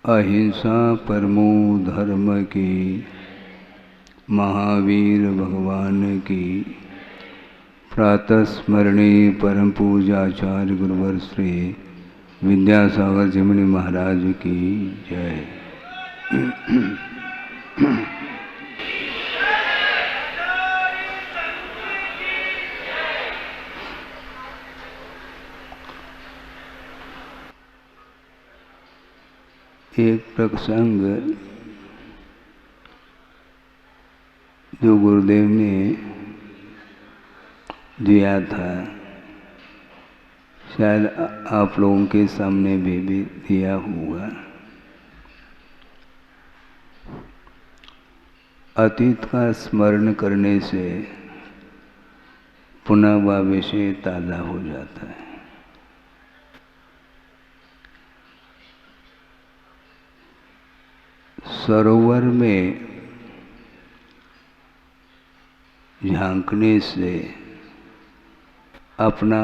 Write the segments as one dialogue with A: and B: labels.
A: अहिंसा परमो धर्म की, महावीर भगवान की। प्रातः स्मरणे परम पूजाचार्य गुरुवर श्री विद्यासागर जिमनी महाराज की जय। एक प्रसंग जो गुरुदेव ने दिया था, शायद आप लोगों के सामने भी दिया हुआ। अतीत का स्मरण करने से पुनः वह विषय ताज़ा हो जाता है। सरोवर में झांकने से अपना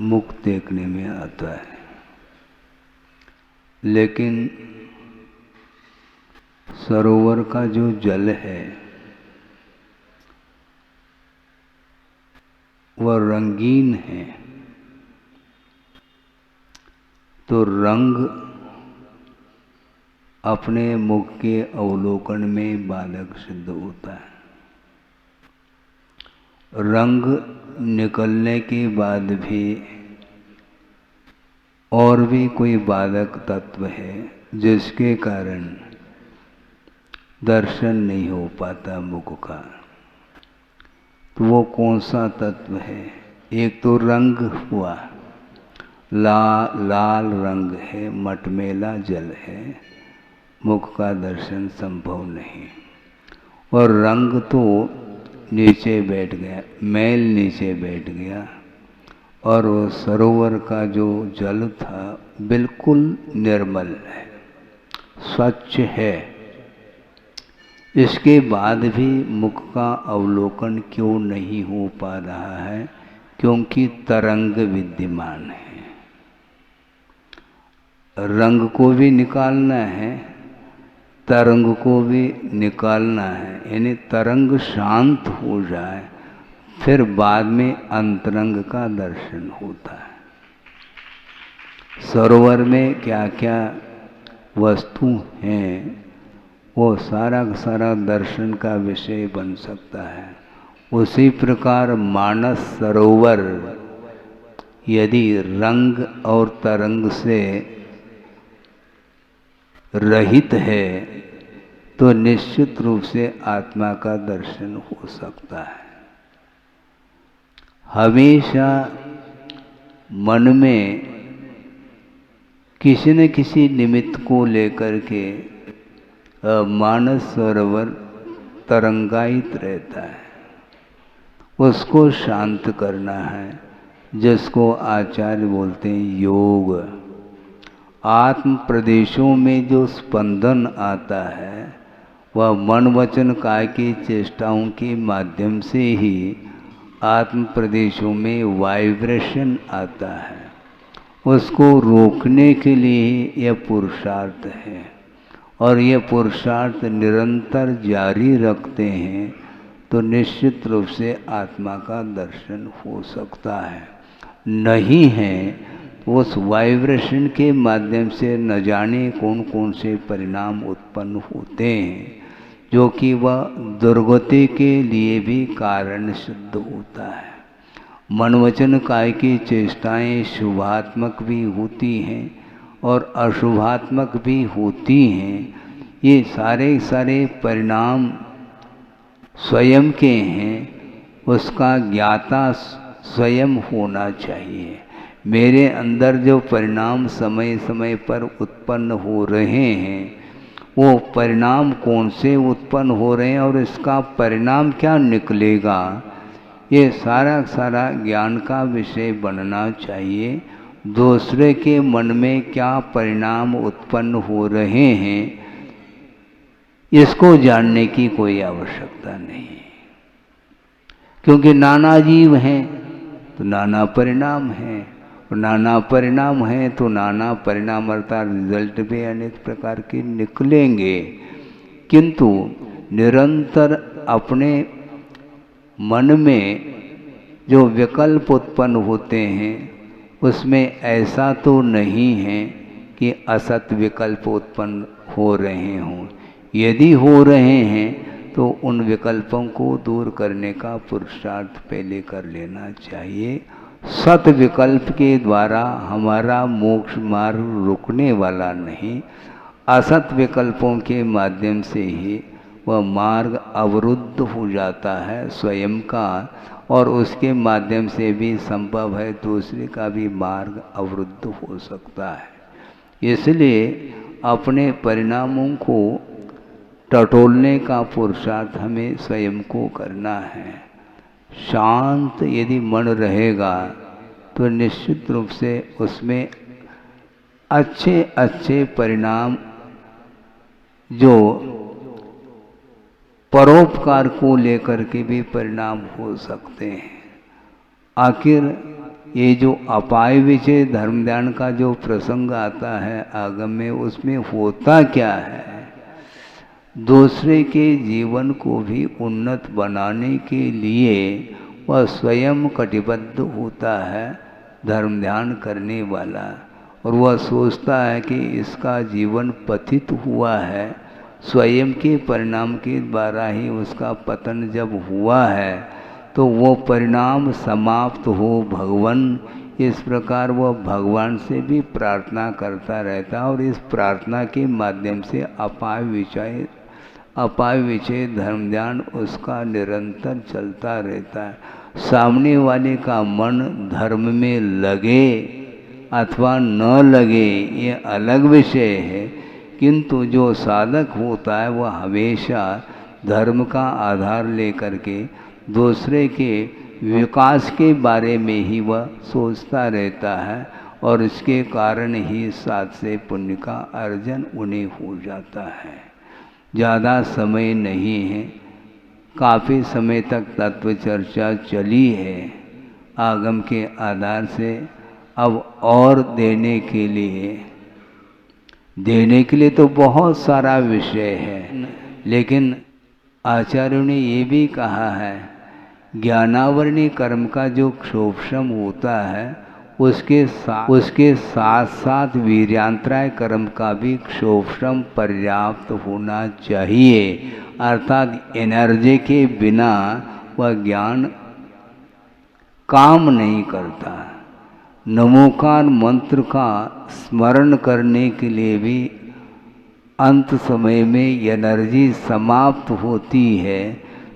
A: मुख देखने में आता है, लेकिन सरोवर का जो जल है वह रंगीन है, तो रंग अपने मुख के अवलोकन में बाधक सिद्ध होता है। रंग निकलने के बाद भी और भी कोई बाधक तत्व है जिसके कारण दर्शन नहीं हो पाता मुख का। तो वो कौन सा तत्व है? एक तो रंग हुआ, लाल रंग है, मटमैला जल है, मुख का दर्शन संभव नहीं। और रंग तो नीचे बैठ गया, मैल नीचे बैठ गया, और वो सरोवर का जो जल था बिल्कुल निर्मल है, स्वच्छ है। इसके बाद भी मुख का अवलोकन क्यों नहीं हो पा रहा है? क्योंकि तरंग विद्यमान है। रंग को भी निकालना है, तरंग को भी निकालना है, यानी तरंग शांत हो जाए, फिर बाद में अंतरंग का दर्शन होता है। सरोवर में क्या क्या वस्तु हैं वो सारा सारा दर्शन का विषय बन सकता है। उसी प्रकार मानस सरोवर यदि रंग और तरंग से रहित है तो निश्चित रूप से आत्मा का दर्शन हो सकता है। हमेशा मन में किसी न किसी निमित्त को लेकर के मानस सरोवर तरंगायित रहता है, उसको शांत करना है, जिसको आचार्य बोलते हैं योग। आत्म प्रदेशों में जो स्पंदन आता है वह मन वचन काय की चेष्टाओं के माध्यम से ही आत्म प्रदेशों में वाइब्रेशन आता है। उसको रोकने के लिए यह पुरुषार्थ है, और यह पुरुषार्थ निरंतर जारी रखते हैं तो निश्चित रूप से आत्मा का दर्शन हो सकता है। नहीं है तो उस वाइब्रेशन के माध्यम से न जाने कौन कौन से परिणाम उत्पन्न होते हैं, जो कि वह दुर्गति के लिए भी कारण सिद्ध होता है। मन वचन काय की चेष्टाएं शुभात्मक भी होती हैं और अशुभात्मक भी होती हैं। ये सारे सारे परिणाम स्वयं के हैं, उसका ज्ञाता स्वयं होना चाहिए। मेरे अंदर जो परिणाम समय समय पर उत्पन्न हो रहे हैं वो परिणाम कौन से उत्पन्न हो रहे हैं और इसका परिणाम क्या निकलेगा, ये सारा सारा ज्ञान का विषय बनना चाहिए। दूसरे के मन में क्या परिणाम उत्पन्न हो रहे हैं इसको जानने की कोई आवश्यकता नहीं, क्योंकि नाना जीव हैं तो नाना परिणाम हैं। नाना परिणाम हैं तो नाना परिणाम अर्थात रिजल्ट भी अनेक प्रकार के निकलेंगे, किंतु निरंतर अपने मन में जो विकल्प उत्पन्न होते हैं उसमें ऐसा तो नहीं है कि असत विकल्प उत्पन्न हो रहे हों। यदि हो रहे हैं तो उन विकल्पों को दूर करने का पुरुषार्थ पहले कर लेना चाहिए। सत विकल्प के द्वारा हमारा मोक्ष मार्ग रुकने वाला नहीं, असत विकल्पों के माध्यम से ही वह मार्ग अवरुद्ध हो जाता है स्वयं का, और उसके माध्यम से भी संभव है दूसरे का भी मार्ग अवरुद्ध हो सकता है। इसलिए अपने परिणामों को टटोलने का पुरुषार्थ हमें स्वयं को करना है। शांत यदि मन रहेगा तो निश्चित रूप से उसमें अच्छे अच्छे परिणाम जो परोपकार को लेकर के भी परिणाम हो सकते हैं। आखिर ये जो अपाय विषय धर्म ध्यान का जो प्रसंग आता है आगम में, उसमें होता क्या है? दूसरे के जीवन को भी उन्नत बनाने के लिए वह स्वयं कटिबद्ध होता है धर्म ध्यान करने वाला, और वह सोचता है कि इसका जीवन पतित हुआ है, स्वयं के परिणाम के द्वारा ही उसका पतन जब हुआ है तो वो परिणाम समाप्त हो भगवान, इस प्रकार वह भगवान से भी प्रार्थना करता रहता है। और इस प्रार्थना के माध्यम से अपाय विषय धर्म ध्यान उसका निरंतर चलता रहता है। सामने वाले का मन धर्म में लगे अथवा न लगे ये अलग विषय है, किंतु जो साधक होता है वह हमेशा धर्म का आधार लेकर के दूसरे के विकास के बारे में ही वह सोचता रहता है, और इसके कारण ही साथ से पुण्य का अर्जन उन्हें हो जाता है। ज़्यादा समय नहीं है, काफ़ी समय तक तत्व चर्चा चली है आगम के आधार से। अब और देने के लिए तो बहुत सारा विषय है, लेकिन आचार्यों ने ये भी कहा है ज्ञानावरणी कर्म का जो क्षोभशम होता है उसके साथ साथ वीर्यांतराय कर्म का भी क्षोभशम पर्याप्त होना चाहिए, अर्थात एनर्जी के बिना वह ज्ञान काम नहीं करता। नमोकार मंत्र का स्मरण करने के लिए भी अंत समय में एनर्जी समाप्त होती है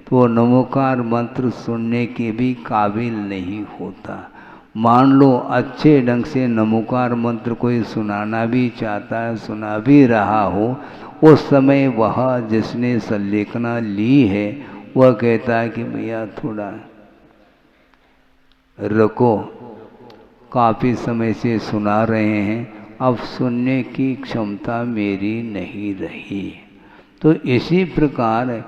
A: तो नमोकार मंत्र सुनने के भी काबिल नहीं होता। मान लो अच्छे ढंग से नमोकार मंत्र कोई सुनाना भी चाहता है, सुना भी रहा हो, उस समय वह जिसने संलेखना ली है वह कहता है कि भैया थोड़ा रुको, काफ़ी समय से सुना रहे हैं, अब सुनने की क्षमता मेरी नहीं रही। तो इसी प्रकार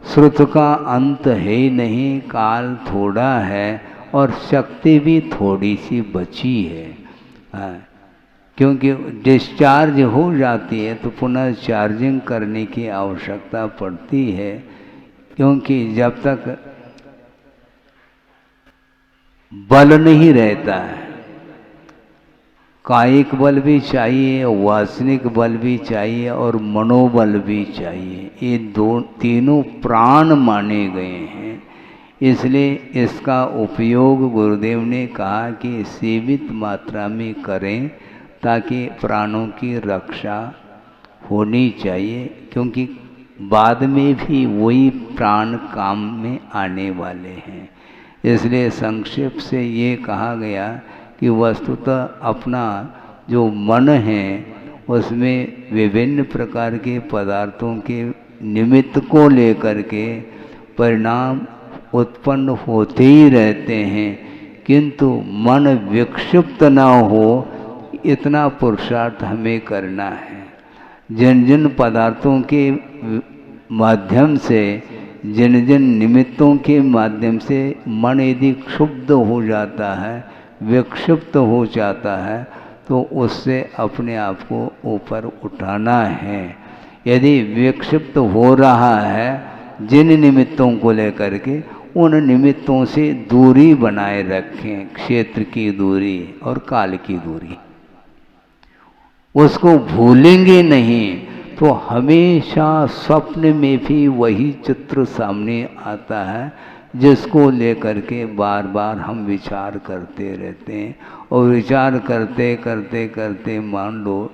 A: श्रुत का अंत है ही नहीं, काल थोड़ा है और शक्ति भी थोड़ी सी बची है। क्योंकि डिस्चार्ज हो जाती है तो पुनः चार्जिंग करने की आवश्यकता पड़ती है, क्योंकि जब तक बल नहीं रहता है, कायिक बल भी चाहिए, वासनिक बल भी चाहिए और मनोबल भी चाहिए। ये तीनों प्राण माने गए हैं। इसलिए इसका उपयोग गुरुदेव ने कहा कि सीमित मात्रा में करें ताकि प्राणों की रक्षा होनी चाहिए, क्योंकि बाद में भी वही प्राण काम में आने वाले हैं। इसलिए संक्षेप से ये कहा गया कि वस्तुतः अपना जो मन है उसमें विभिन्न प्रकार के पदार्थों के निमित्त को लेकर के परिणाम उत्पन्न होते ही रहते हैं, किंतु मन विक्षिप्त न हो इतना पुरुषार्थ हमें करना है। जिन जिन पदार्थों के माध्यम से, जिन जिन निमित्तों के माध्यम से मन यदि क्षुब्ध हो जाता है, विक्षिप्त हो जाता है तो उससे अपने आप को ऊपर उठाना है। यदि विक्षिप्त हो रहा है जिन निमित्तों को लेकर के, उन निमित्तों से दूरी बनाए रखें, क्षेत्र की दूरी और काल की दूरी। उसको भूलेंगे नहीं तो हमेशा स्वप्न में भी वही चित्र सामने आता है जिसको लेकर के बार बार हम विचार करते रहते हैं। और विचार करते करते करते मान लो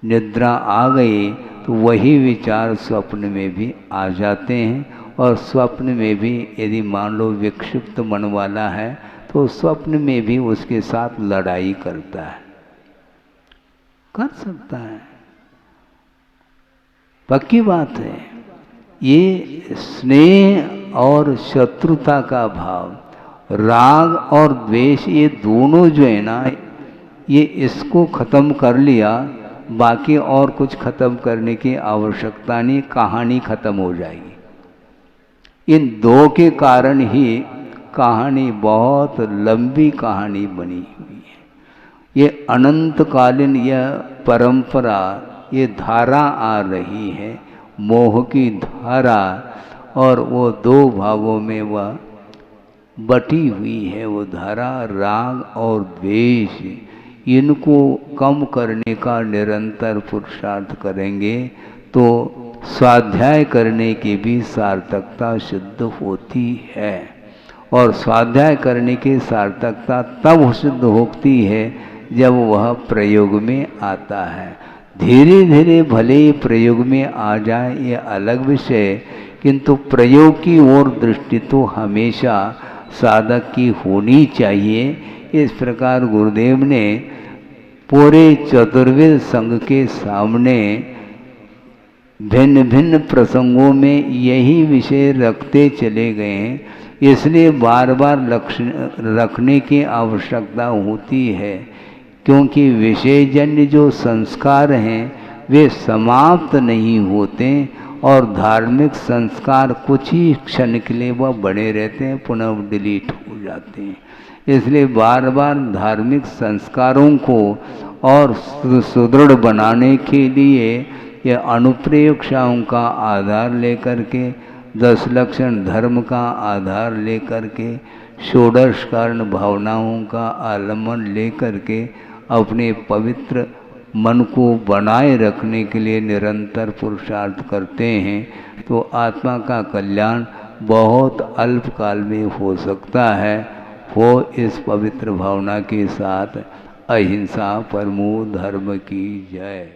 A: निद्रा आ गई तो वही विचार स्वप्न में भी आ जाते हैं। और स्वप्न में भी यदि मान लो विक्षिप्त मन वाला है तो स्वप्न में भी उसके साथ लड़ाई करता है, कर सकता है, पक्की बात है। ये स्नेह और शत्रुता का भाव, राग और द्वेष, ये दोनों जो है ना, ये इसको ख़त्म कर लिया, बाकी और कुछ ख़त्म करने की आवश्यकता नहीं, कहानी ख़त्म हो जाएगी। इन दो के कारण ही कहानी बहुत लंबी कहानी बनी हुई है। ये अनंतकालीन यह परंपरा, ये धारा आ रही है, मोह की धारा, और वो दो भागों में वह बटी हुई है। वो धारा राग और द्वेष, इनको कम करने का निरंतर पुरुषार्थ करेंगे तो स्वाध्याय करने की भी सार्थकता सिद्ध होती है। और स्वाध्याय करने की सार्थकता तब सिद्ध होती है जब वह प्रयोग में आता है। धीरे धीरे भले ही प्रयोग में आ जाए ये अलग विषय, किंतु प्रयोग की ओर दृष्टि तो हमेशा साधक की होनी चाहिए। इस प्रकार गुरुदेव ने पूरे चतुर्वेद संघ के सामने भिन्न भिन्न प्रसंगों में यही विषय रखते चले गए हैं। इसलिए बार बार लक्ष्य रखने की आवश्यकता होती है, क्योंकि विषयजन्य जो संस्कार हैं वे समाप्त नहीं होते, और धार्मिक संस्कार कुछ ही क्षण के लिए वह बने रहते हैं, पुनः डिलीट हो जाते हैं। इसलिए बार बार धार्मिक संस्कारों को और सुदृढ़ बनाने के लिए ये अनुप्रेक्षाओं का आधार लेकर के, 10 लक्षण धर्म का आधार लेकर के, षोडश कारण भावनाओं का आलम्बन लेकर के अपने पवित्र मन को बनाए रखने के लिए निरंतर पुरुषार्थ करते हैं, तो आत्मा का कल्याण बहुत अल्पकाल में हो सकता है। हो इस पवित्र भावना के साथ अहिंसा परमो धर्म की जय।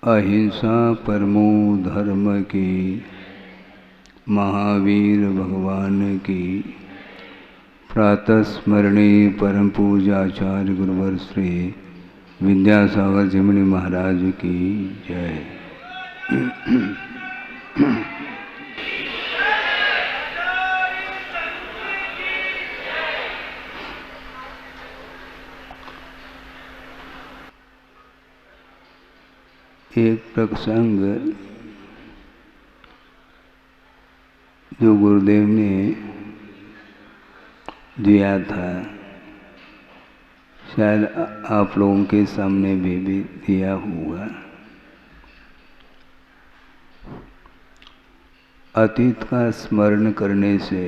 A: अहिंसा परमो धर्म की, महावीर भगवान की, प्रातः स्मरणीय परम पूजाचार्य गुरुवर श्री विद्यासागर जी मुनि महाराज की जय। एक प्रसंग जो गुरुदेव ने दिया था, शायद आप लोगों के सामने भी दिया हुआ। अतीत का स्मरण करने से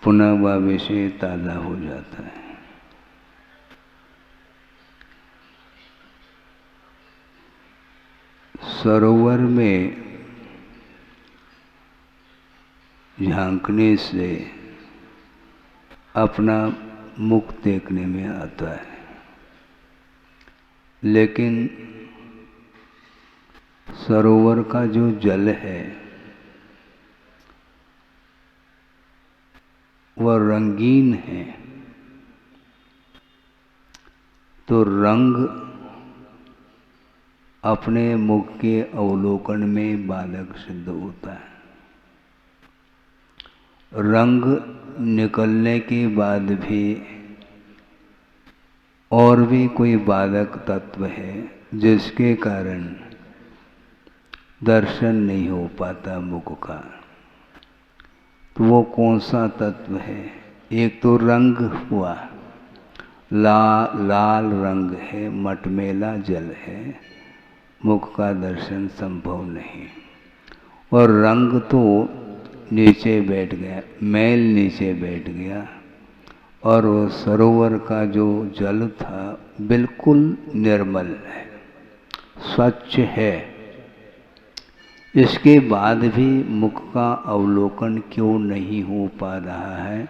A: पुनः वह विषय ताज़ा हो जाता है। सरोवर में झांकने से अपना मुख देखने में आता है, लेकिन सरोवर का जो जल है वह रंगीन है, तो रंग अपने मुख के अवलोकन में बाधक सिद्ध होता है। रंग निकलने के बाद भी और भी कोई बाधक तत्व है जिसके कारण दर्शन नहीं हो पाता मुख का। तो वो कौन सा तत्व है? एक तो रंग हुआ, लाल रंग है, मटमैला जल है, मुख का दर्शन संभव नहीं। और रंग तो नीचे बैठ गया, मैल नीचे बैठ गया, और वो सरोवर का जो जल था बिल्कुल निर्मल है, स्वच्छ है। इसके बाद भी मुख का अवलोकन क्यों नहीं हो पा रहा है?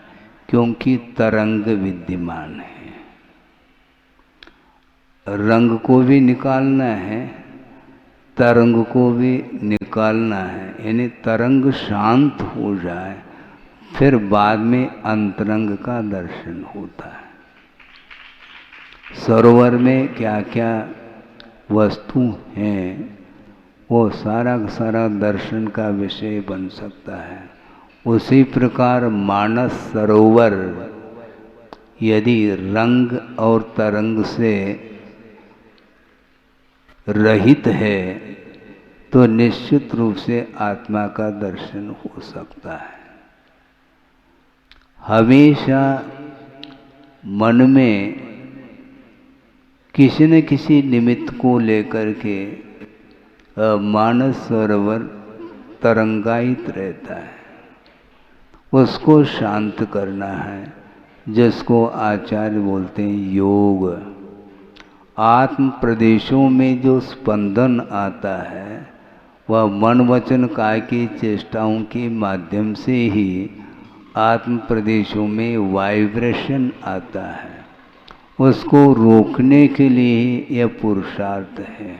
A: क्योंकि तरंग विद्यमान है। रंग को भी निकालना है, तरंग को भी निकालना है, यानी तरंग शांत हो जाए, फिर बाद में अंतरंग का दर्शन होता है। सरोवर में क्या क्या वस्तु हैं, वो सारा का सारा दर्शन का विषय बन सकता है। उसी प्रकार मानस सरोवर यदि रंग और तरंग से रहित है तो निश्चित रूप से आत्मा का दर्शन हो सकता है। हमेशा मन में किसी न किसी निमित्त को लेकर के मानस सरोवर तरंगायित रहता है, उसको शांत करना है, जिसको आचार्य बोलते हैं योग। आत्म प्रदेशों में जो स्पंदन आता है वह मन वचन काय की चेष्टाओं के माध्यम से ही आत्म प्रदेशों में वाइब्रेशन आता है। उसको रोकने के लिए यह पुरुषार्थ है,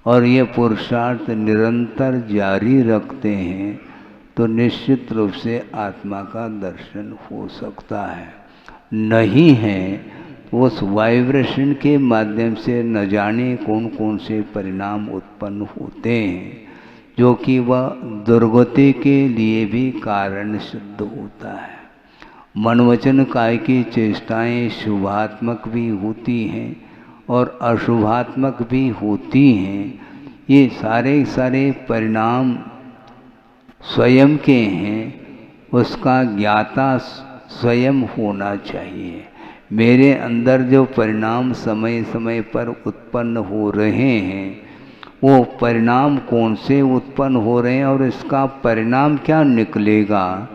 A: और यह पुरुषार्थ निरंतर जारी रखते हैं तो निश्चित रूप से आत्मा का दर्शन हो सकता है। नहीं है तो उस वाइब्रेशन के माध्यम से न जाने कौन कौन से परिणाम उत्पन्न होते हैं, जो कि वह दुर्गति के लिए भी कारण सिद्ध होता है। मन वचन काय की चेष्टाएं शुभात्मक भी होती हैं और अशुभात्मक भी होती हैं। ये सारे सारे परिणाम स्वयं के हैं, उसका ज्ञाता स्वयं होना चाहिए। मेरे अंदर जो परिणाम समय समय पर उत्पन्न हो रहे हैं, वो परिणाम कौन से उत्पन्न हो रहे हैं और इसका परिणाम क्या निकलेगा,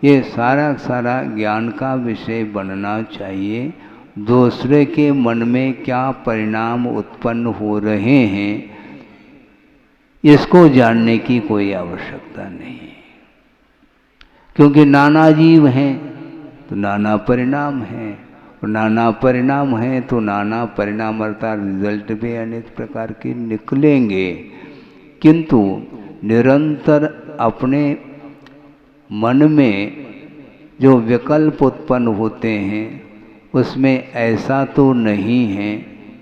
A: ये सारा सारा ज्ञान का विषय बनना चाहिए। दूसरे के मन में क्या परिणाम उत्पन्न हो रहे हैं, इसको जानने की कोई आवश्यकता नहीं, क्योंकि नाना जीव हैं तो नाना परिणाम हैं, और नाना परिणाम हैं तो नाना परिणाम अर्थात रिजल्ट भी अनेक प्रकार के निकलेंगे। किंतु निरंतर अपने मन में जो विकल्प उत्पन्न होते हैं उसमें ऐसा तो नहीं है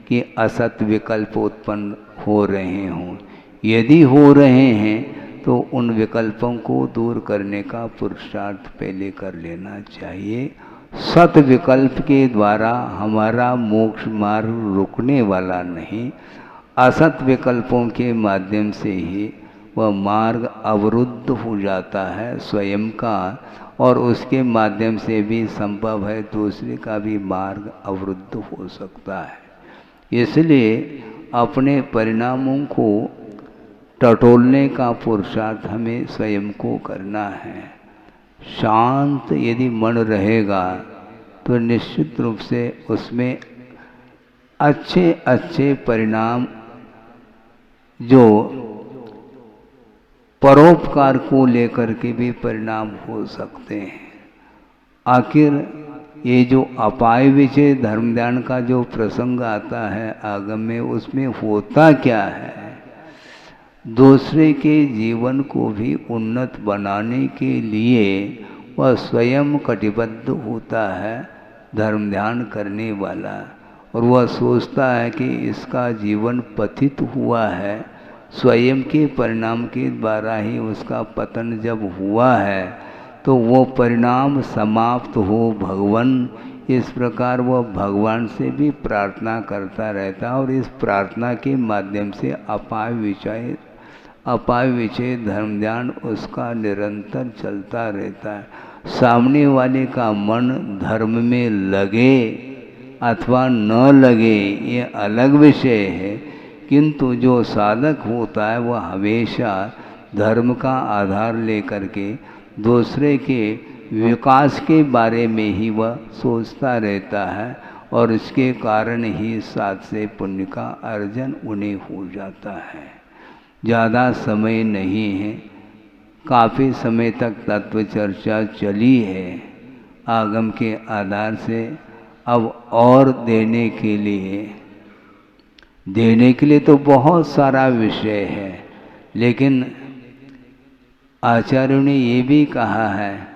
A: कि असत विकल्प उत्पन्न हो रहे हों। यदि हो रहे हैं तो उन विकल्पों को दूर करने का पुरुषार्थ पहले कर लेना चाहिए। सत विकल्प के द्वारा हमारा मोक्ष मार्ग रुकने वाला नहीं, असत विकल्पों के माध्यम से ही वह मार्ग अवरुद्ध हो जाता है स्वयं का, और उसके माध्यम से भी संभव है दूसरे का भी मार्ग अवरुद्ध हो सकता है। इसलिए अपने परिणामों को टटोलने का पुरुषार्थ हमें स्वयं को करना है। शांत यदि मन रहेगा तो निश्चित रूप से उसमें अच्छे अच्छे परिणाम जो परोपकार को लेकर के भी परिणाम हो सकते हैं। आखिर ये जो अपाय विषय धर्म ध्यान का जो प्रसंग आता है आगम में, उसमें होता क्या है? दूसरे के जीवन को भी उन्नत बनाने के लिए वह स्वयं कटिबद्ध होता है धर्म ध्यान करने वाला, और वह सोचता है कि इसका जीवन पतित हुआ है, स्वयं के परिणाम के द्वारा ही उसका पतन जब हुआ है तो वो परिणाम समाप्त हो भगवान। इस प्रकार वह भगवान से भी प्रार्थना करता रहता, और इस प्रार्थना के माध्यम से अपाय विषय अपाय विषय धर्म ध्यान उसका निरंतर चलता रहता है। सामने वाले का मन धर्म में लगे अथवा न लगे ये अलग विषय है, किंतु जो साधक होता है वह हमेशा धर्म का आधार लेकर के दूसरे के विकास के बारे में ही वह सोचता रहता है, और इसके कारण ही साथ से पुण्य का अर्जन उन्हें हो जाता है। ज़्यादा समय नहीं है, काफ़ी समय तक तत्व चर्चा चली है आगम के आधार से। अब और देने के लिए तो बहुत सारा विषय है, लेकिन आचार्यों ने ये भी कहा है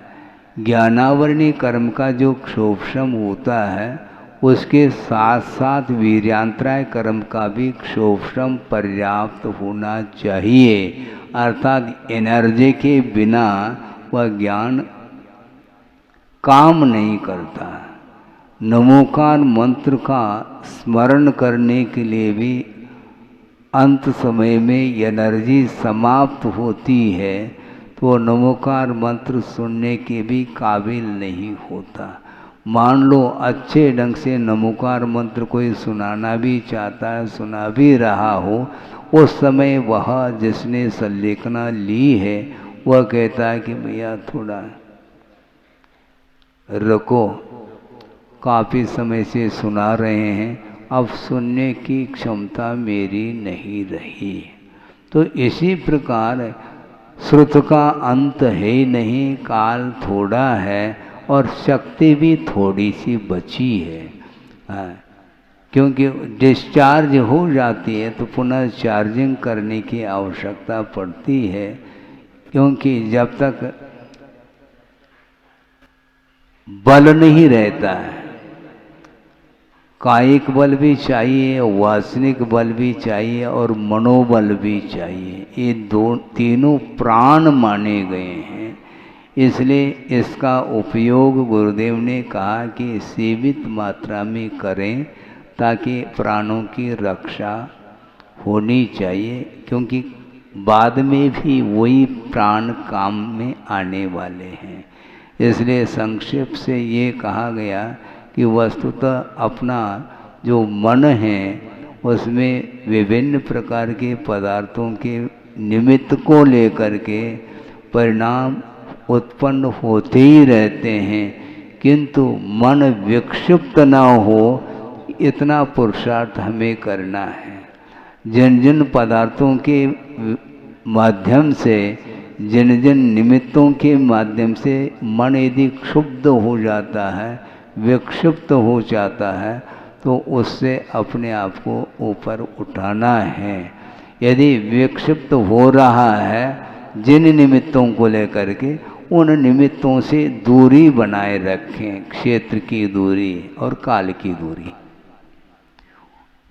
A: ज्ञानावरणी कर्म का जो क्षोभशम होता है उसके साथ साथ वीर्यांतराय कर्म का भी क्षोभशम पर्याप्त होना चाहिए, अर्थात एनर्जी के बिना वह ज्ञान काम नहीं करता। नमोकार मंत्र का स्मरण करने के लिए भी अंत समय में एनर्जी समाप्त होती है, तो नमोकार मंत्र सुनने के भी काबिल नहीं होता। मान लो अच्छे ढंग से नमोकार मंत्र कोई सुनाना भी चाहता है, सुना भी रहा हो, उस समय वह जिसने संलेखना ली है वह कहता है कि भैया थोड़ा रुको, काफ़ी समय से सुना रहे हैं, अब सुनने की क्षमता मेरी नहीं रही। तो इसी प्रकार श्रुत का अंत है नहीं, काल थोड़ा है और शक्ति भी थोड़ी सी बची है। क्योंकि डिस्चार्ज हो जाती है तो पुनः चार्जिंग करने की आवश्यकता पड़ती है, क्योंकि जब तक बल नहीं रहता है, कायिक बल भी चाहिए, वासनिक बल भी चाहिए और मनोबल भी चाहिए। ये तीनों प्राण माने गए हैं। इसलिए इसका उपयोग गुरुदेव ने कहा कि सीमित मात्रा में करें ताकि प्राणों की रक्षा होनी चाहिए, क्योंकि बाद में भी वही प्राण काम में आने वाले हैं। इसलिए संक्षेप से ये कहा गया कि वस्तुतः अपना जो मन है उसमें विभिन्न प्रकार के पदार्थों के निमित्त को लेकर के परिणाम उत्पन्न होते ही रहते हैं, किंतु मन विक्षिप्त न हो इतना पुरुषार्थ हमें करना है। जिन जिन पदार्थों के माध्यम से, जिन जिन निमित्तों के माध्यम से मन यदि क्षुब्ध हो जाता है, विक्षिप्त हो जाता है, तो उससे अपने आप को ऊपर उठाना है। यदि विक्षिप्त हो रहा है जिन निमित्तों को लेकर के, उन निमित्तों से दूरी बनाए रखें, क्षेत्र की दूरी और काल की दूरी।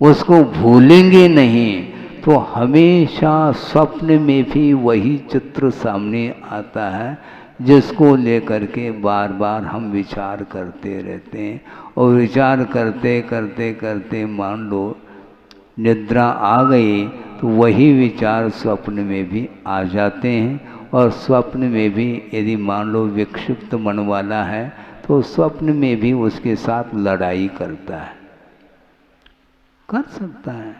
A: उसको भूलेंगे नहीं तो हमेशा स्वप्न में भी वही चित्र सामने आता है, जिसको लेकर के बार बार हम विचार करते रहते हैं। और विचार करते करते करते मान लो निद्रा आ गई तो वही विचार स्वप्न में भी आ जाते हैं, और स्वप्न में भी यदि मान लो विक्षिप्त मन वाला है तो स्वप्न में भी उसके साथ लड़ाई करता है, कर सकता है,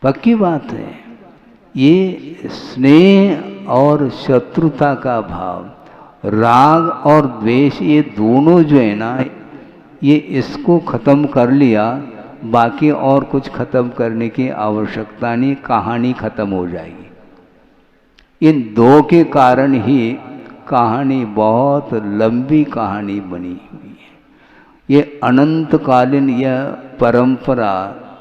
A: पक्की बात है। ये स्नेह और शत्रुता का भाव, राग और द्वेष, ये दोनों जो है ना, ये इसको ख़त्म कर लिया, बाकी और कुछ ख़त्म करने की आवश्यकता नहीं, कहानी ख़त्म हो जाएगी। इन दो के कारण ही कहानी बहुत लंबी कहानी बनी हुई है। ये अनंतकालीन यह परंपरा,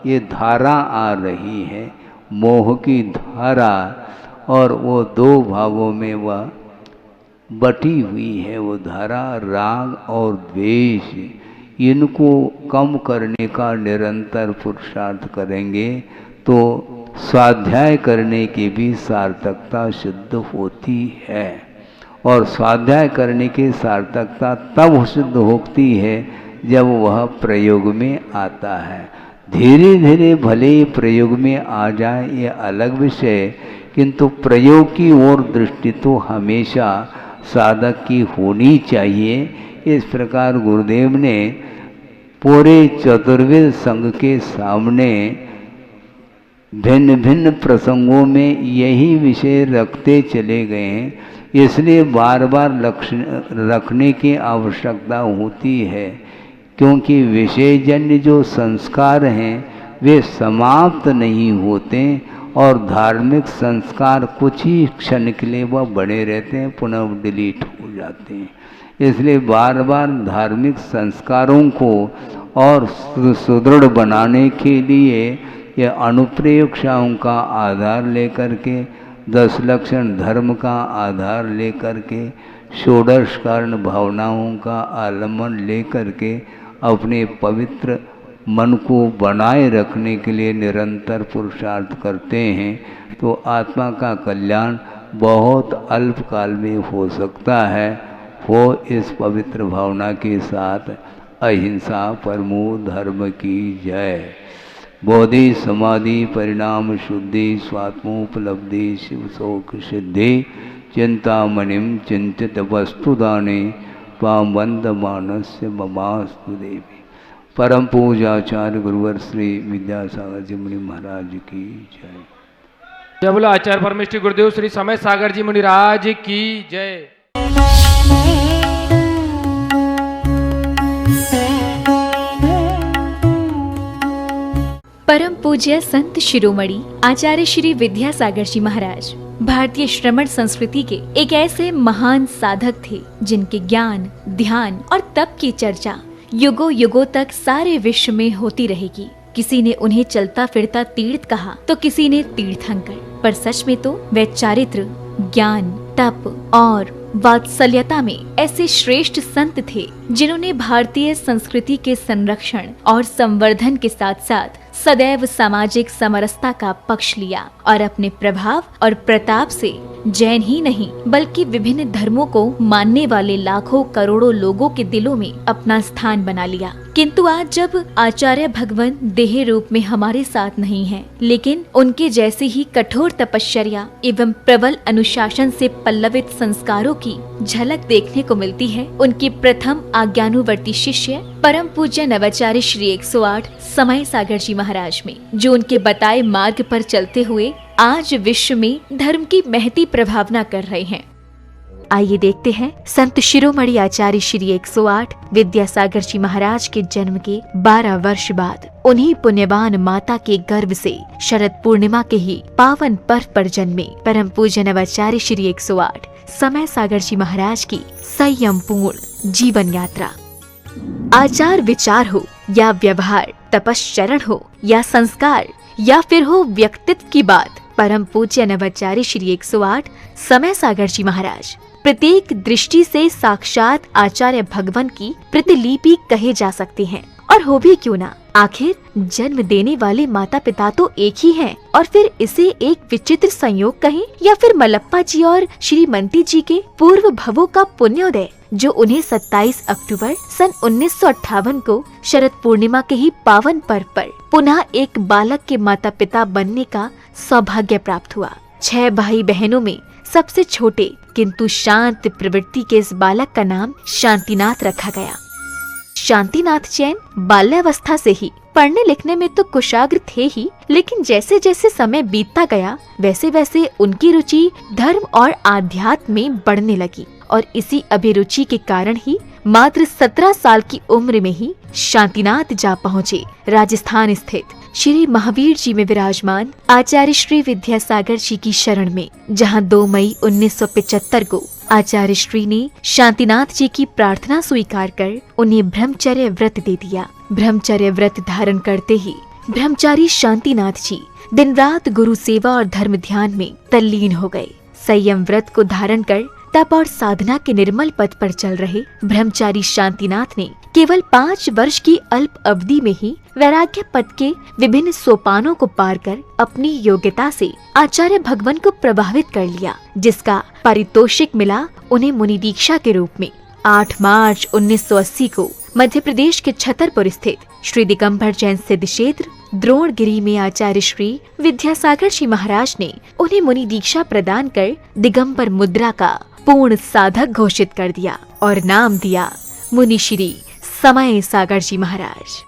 A: ये धारा आ रही है, मोह की धारा, और वो दो भागों में वह बटी हुई है। वो धारा राग और द्वेष, इनको कम करने का निरंतर पुरुषार्थ करेंगे तो स्वाध्याय करने की भी सार्थकता सिद्ध होती है। और स्वाध्याय करने की सार्थकता तब सिद्ध होती है जब वह प्रयोग में आता है। धीरे धीरे भले ही प्रयोग में आ जाए ये अलग विषय, किंतु प्रयोग की ओर दृष्टि तो हमेशा साधक की होनी चाहिए। इस प्रकार गुरुदेव ने पूरे चतुर्वेद संघ के सामने भिन्न भिन्न प्रसंगों में यही विषय रखते चले गए हैं, इसलिए बार बार लक्ष्य रखने की आवश्यकता होती है, क्योंकि विषयजन्य जो संस्कार हैं वे समाप्त नहीं होते और धार्मिक संस्कार कुछ ही क्षण के लिए वह बने रहते हैं, पुनः डिलीट हो जाते हैं। इसलिए बार बार धार्मिक संस्कारों को और सुदृढ़ बनाने के लिए यह अनुप्रेक्षाओं का आधार लेकर के, 10 लक्षण धर्म का आधार लेकर के, षोडश कारण भावनाओं का आलम्बन लेकर के अपने पवित्र मन को बनाए रखने के लिए निरंतर पुरुषार्थ करते हैं, तो आत्मा का कल्याण बहुत अल्पकाल में हो सकता है। हो इस पवित्र भावना के साथ अहिंसा परमो धर्म की जय। बोधि समाधि परिणाम शुद्धि स्वात्मोपलब्धि शिव शोक सिद्धि चिंतामणिम चिंतित वस्तुदाने त्वां वंदमानस्य ममास्तु देवी। परम पूजाचार्य गुरुवर श्री विद्यासागर जी मुनि महाराज की जय।
B: जय बोलो आचार्य परमेश्वर गुरुदेव श्री समय सागर जी मुनि राज की जय।
C: परम पूज्य संत शिरोमणि आचार्य श्री विद्यासागर जी महाराज भारतीय श्रमण संस्कृति के एक ऐसे महान साधक थे जिनके ज्ञान, ध्यान और तप की चर्चा युगों युगों तक सारे विश्व में होती रहेगी। किसी ने उन्हें चलता फिरता तीर्थ कहा तो किसी ने तीर्थंकर, पर सच में तो वे चारित्र, ज्ञान, तप और वात्सल्यता में ऐसे श्रेष्ठ संत थे जिन्होंने भारतीय संस्कृति के संरक्षण और संवर्धन के साथ साथ सदैव सामाजिक समरसता का पक्ष लिया और अपने प्रभाव और प्रताप से जैन ही नहीं बल्कि विभिन्न धर्मों को मानने वाले लाखों करोड़ों लोगों के दिलों में अपना स्थान बना लिया। किंतु आज जब आचार्य भगवान देह रूप में हमारे साथ नहीं हैं, लेकिन उनके जैसी ही कठोर तपश्चर्या एवं प्रबल अनुशासन से पल्लवित संस्कारों की झलक देखने को मिलती है, उनके प्रथम आज्ञानुवर्ती शिष्य परम पूज्य नवाचार्य श्री 108 समय सागर जी महाराज में, जो उनके बताए मार्ग पर चलते हुए आज विश्व में धर्म की महती प्रभावना कर रहे हैं। आइए देखते हैं संत शिरोमणि आचार्य श्री 108 विद्यासागर जी महाराज के जन्म के 12 वर्ष बाद उन्हीं पुण्यवान माता के गर्भ से शरद पूर्णिमा के ही पावन पर्व पर जन्मे परम पूज्य नवाचार्य श्री 108 समय सागर जी महाराज की संयम पूर्ण जीवन यात्रा। आचार विचार हो या व्यवहार, तपश्चरण हो या संस्कार या फिर हो व्यक्तित्व की बात, परम पूज्य नवाचार्य श्री 108 समय सागर जी महाराज प्रत्येक दृष्टि से साक्षात आचार्य भगवान की प्रतिलिपि कहे जा सकते हैं। और हो भी क्यों ना, आखिर जन्म देने वाले माता पिता तो एक ही हैं, और फिर इसे एक विचित्र संयोग कहें या फिर मलप्पा जी और श्रीमती जी के पूर्व भवों का पुण्योदय, जो उन्हें 27 अक्टूबर सन 1958 को शरद पूर्णिमा के ही पावन पर्व पर पुनः एक बालक के माता पिता बनने का सौभाग्य प्राप्त हुआ। 6 भाई बहनों में सबसे छोटे किंतु शांत प्रवृत्ति के इस बालक का नाम शांतिनाथ रखा गया। शांतिनाथ जैन बाल्यावस्था से ही पढ़ने लिखने में तो कुशाग्र थे ही, लेकिन जैसे जैसे समय बीतता गया वैसे वैसे उनकी रुचि धर्म और आध्यात्म में बढ़ने लगी, और इसी अभिरुचि के कारण ही मात्र 17 साल की उम्र में ही शांतिनाथ जा पहुँचे राजस्थान स्थित श्री महावीर जी में विराजमान आचार्य श्री विद्यासागर जी की शरण में, जहां 2 मई 1975 को आचार्य श्री ने शांतिनाथ जी की प्रार्थना स्वीकार कर उन्हें ब्रह्मचर्य व्रत दे दिया। ब्रह्मचर्य व्रत धारण करते ही ब्रह्मचारी शांतिनाथ जी दिन रात गुरु सेवा और धर्म ध्यान में तल्लीन हो गए। संयम व्रत को धारण कर तप और साधना के निर्मल पथ पर चल रहे ब्रह्मचारी शांतिनाथ ने केवल 5 वर्ष की अल्प अवधि में ही वैराग्य पथ के विभिन्न सोपानों को पार कर अपनी योग्यता से आचार्य भगवान को प्रभावित कर लिया, जिसका पारितोषिक मिला उन्हें मुनि दीक्षा के रूप में। 8 मार्च 1980 को मध्य प्रदेश के छतरपुर स्थित श्री दिगंबर जैन सिद्ध क्षेत्र द्रोणगिरी में आचार्य श्री विद्यासागर जी महाराज ने उन्हें मुनि दीक्षा प्रदान कर दिगंबर मुद्रा का पूर्ण साधक घोषित कर दिया और नाम दिया मुनि श्री समय सागर जी महाराज।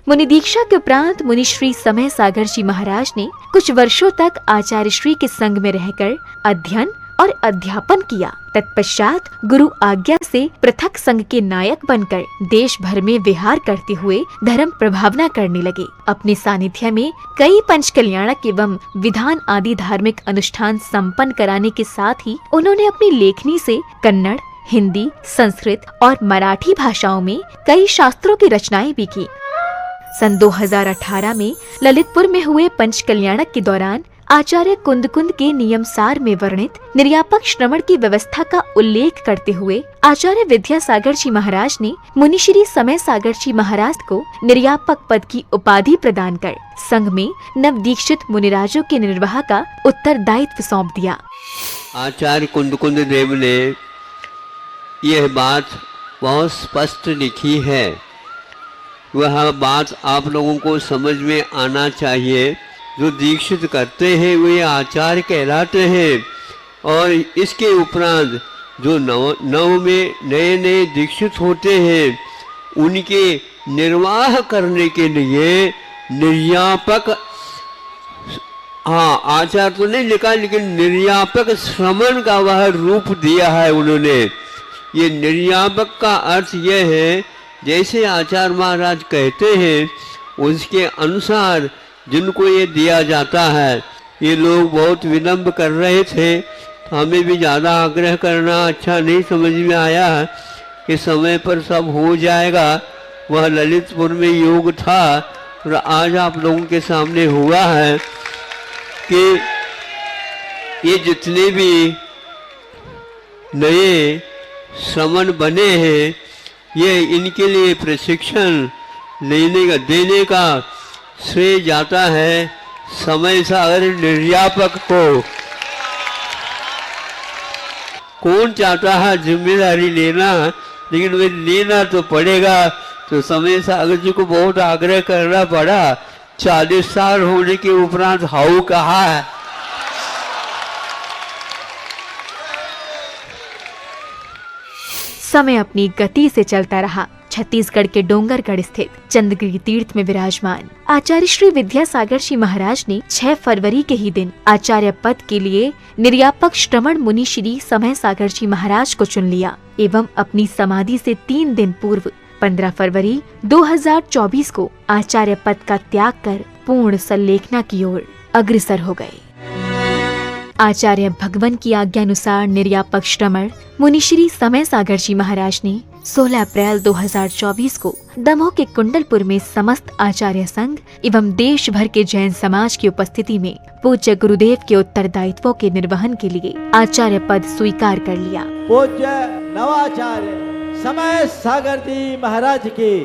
C: मुनि दीक्षा के उपरांत मुनि श्री समय सागर जी महाराज ने कुछ वर्षों तक आचार्य श्री के संग में रहकर अध्ययन और अध्यापन किया। तत्पश्चात गुरु आज्ञा से पृथक संघ के नायक बनकर देश भर में विहार करते हुए धर्म प्रभावना करने लगे। अपने सानिध्य में कई पंच कल्याणक एवं विधान आदि धार्मिक अनुष्ठान संपन्न कराने के साथ ही उन्होंने अपनी लेखनी से कन्नड़, हिंदी, संस्कृत और मराठी भाषाओं में कई शास्त्रों की रचनाएं भी की। सन 2018 में ललितपुर में हुए पंच कल्याणक के दौरान आचार्य कुंद के नियमसार में वर्णित निर्यापक श्रवण की व्यवस्था का उल्लेख करते हुए आचार्य विद्यासागर जी महाराज ने मुनि श्री समय सागर जी महाराज को निर्यापक पद की उपाधि प्रदान कर संघ में नव दीक्षित मुनिराजों के निर्वाह का उत्तरदायित्व सौंप दिया।
D: आचार्य कुंद देव ने यह बात बहुत स्पष्ट लिखी है, वह बात आप लोगों को समझ में आना चाहिए। जो दीक्षित करते हैं वे आचार्य कहलाते हैं और इसके उपरांत जो नव में नए दीक्षित होते हैं उनके निर्वाह करने के लिए निर्यापक, हाँ आचार्य तो नहीं लिखा लेकिन निर्यापक श्रमण का वह रूप दिया है उन्होंने। ये निर्यापक का अर्थ यह है जैसे आचार्य महाराज कहते हैं उसके अनुसार जिनको ये दिया जाता है। ये लोग बहुत विलंब कर रहे थे, हमें भी ज़्यादा आग्रह करना अच्छा नहीं समझ में आया कि समय पर सब हो जाएगा। वह ललितपुर में योग था और आज आप लोगों के सामने हुआ है कि ये जितने भी नए श्रमण बने हैं ये इनके लिए प्रशिक्षण देने का श्रेय जाता है समय सागर निर्यापक को। कौन चाहता है जिम्मेदारी लेना, लेकिन वे लेना तो पड़ेगा। तो समय सागर जी को बहुत आग्रह करना पड़ा। 40 साल होने के उपरांत हाउ कहा है।
C: समय अपनी गति से चलता रहा। छत्तीसगढ़ के डोंगरगढ़ स्थित चंद्रगिरी तीर्थ में विराजमान आचार्य श्री विद्यासागर जी महाराज ने 6 फरवरी के ही दिन आचार्य पद के लिए निर्यापक श्रमण मुनि श्री समय सागर जी महाराज को चुन लिया एवं अपनी समाधि से 3 दिन पूर्व 15 फरवरी 2024 को आचार्य पद का त्याग कर पूर्ण संलेखना की ओर अग्रसर हो गए। आचार्य भगवान की आज्ञा अनुसार निर्यापक श्रमण मुनि श्री समय सागर जी महाराज ने 16 अप्रैल 2024 को दमोह के कुंडलपुर में समस्त आचार्य संघ एवं देश भर के जैन समाज की उपस्थिति में पूज्य गुरुदेव के उत्तरदायित्वों के निर्वहन के लिए आचार्य पद स्वीकार कर लिया।
E: पूज्य नवाचार्य समय सागर जी महाराज की।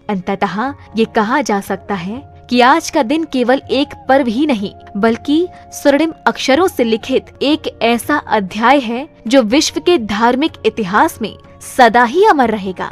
C: अंततः ये कहा जा सकता है कि आज का दिन केवल एक पर्व ही नहीं बल्कि स्वर्णिम अक्षरों से लिखित एक ऐसा अध्याय है जो विश्व के धार्मिक इतिहास में सदा ही अमर रहेगा।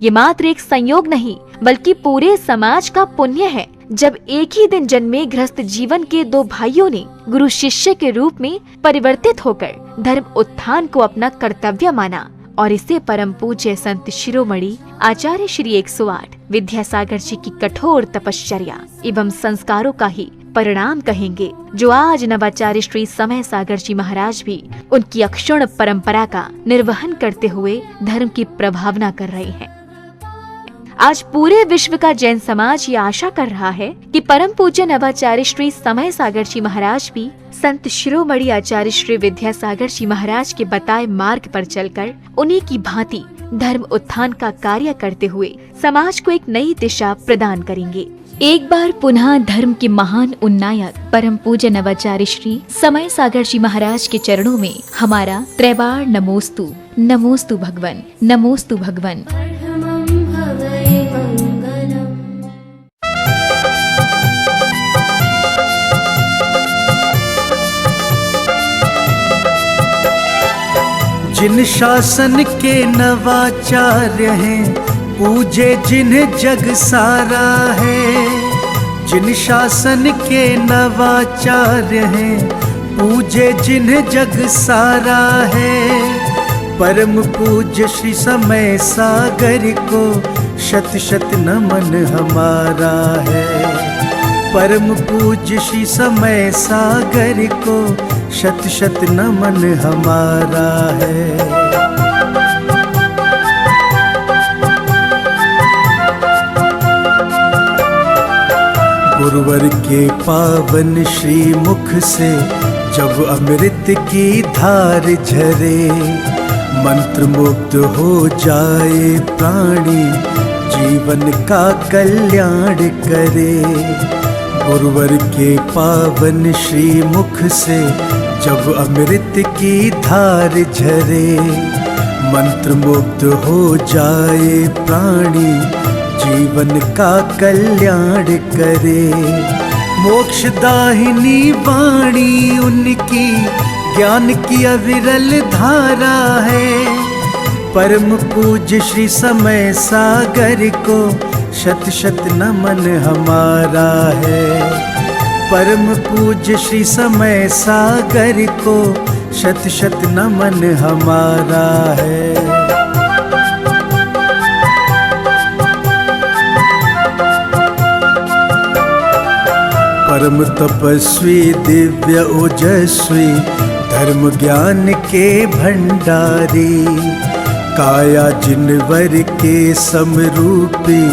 C: ये मात्र एक संयोग नहीं बल्कि पूरे समाज का पुण्य है जब एक ही दिन जन्मे गृहस्थ जीवन के 2 भाइयों ने गुरु शिष्य के रूप में परिवर्तित होकर धर्म उत्थान को अपना कर्तव्य माना और इसे परम पूज्य संत शिरोमणि आचार्य श्री 108 विद्यासागर जी की कठोर तपश्चर्या एवं संस्कारों का ही परिणाम कहेंगे, जो आज नवाचार्य श्री समय सागर जी महाराज भी उनकी अक्षुण्ण परंपरा का निर्वहन करते हुए धर्म की प्रभावना कर रहे हैं। आज पूरे विश्व का जैन समाज ये आशा कर रहा है कि परम पूज्य नवाचार्य श्री समय सागर जी महाराज भी संत शिरोमणि आचार्य श्री विद्यासागर जी महाराज के बताए मार्ग पर चलकर उन्हीं की भांति धर्म उत्थान का कार्य करते हुए समाज को एक नई दिशा प्रदान करेंगे। एक बार पुनः धर्म के महान उन्नायक परम पूज्य नवाचार्य श्री समय सागर जी महाराज के चरणों में हमारा त्रैबार नमोस्तु। नमोस्तु भगवन, नमोस्तु भगवन।
F: जिन शासन के नवाचार्य हैं, पूजे जिन्हें जग सारा है। जिन शासन के नवाचार्य हैं, पूजे जिन्हें जग सारा है। परम पूज्य श्री समय सागर को शत शत नमन हमारा है। परम पूज्य श्री समय सागर को शत शत नमन हमारा है। गुरुवर के पावन श्री मुख से जब अमृत की धार झरे, मंत्र मुग्ध हो जाए प्राणी, जीवन का कल्याण करे। गुरुवर के पावन श्री मुख से जब अमृत की धार झरे, मंत्र मुग्ध हो जाए प्राणी, जीवन का कल्याण करे। मोक्षदाहिनी वाणी उनकी ज्ञान की अविरल धारा है। परम पूज्य श्री समय सागर को शत शत नमन हमारा है। परम पूज्य श्री समय सागर को शत शत नमन हमारा है। परम तपस्वी दिव्य ओजस्वी, धर्म ज्ञान के भंडारी, काया जिनवर के समरूपी,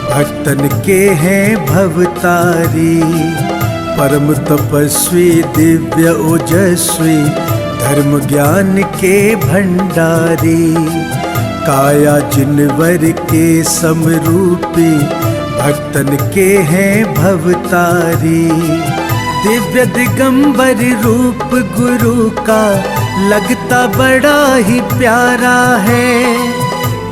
F: भक्तन के हैं भवतारी। परम तपस्वी दिव्य ओजस्वी, धर्म ज्ञान के भंडारी, काया जिनवर के समरूपी, भक्तन के हैं भवतारी। दिव्य दिगंबर रूप गुरु का लगता बड़ा ही प्यारा है।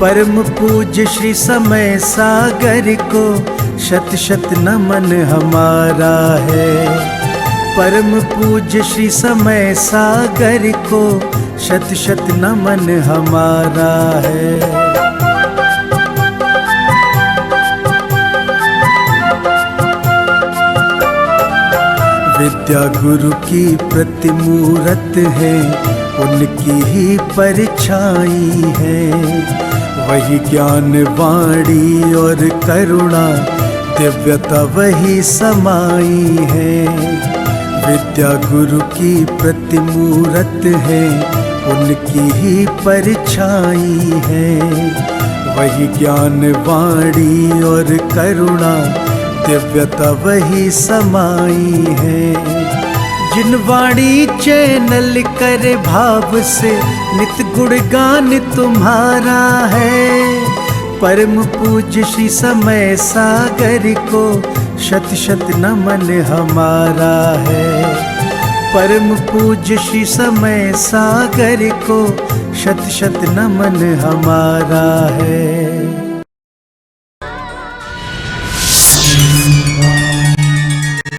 F: परम पूज्य श्री समय सागर को शत शत नमन हमारा है। परम पूज्य श्री समय सागर को शत शत नमन हमारा है। विद्या गुरु की प्रतिमूरत है, उनकी ही परछाई है। वही ज्ञान वाणी और करुणा, दिव्यता वही समाई है। विद्या गुरु की प्रतिमूरत है, उनकी ही परछाई है। वही ज्ञान वाणी और करुणा, दिव्यता वही समाई है। जिन वाणी चैनल करे भाव से, नित गुणगान तुम्हारा है। परम पूज्य श्री समय सागर को शत शत नमन हमारा है। परम पूज्य श्री समय सागर को शत शत नमन हमारा है।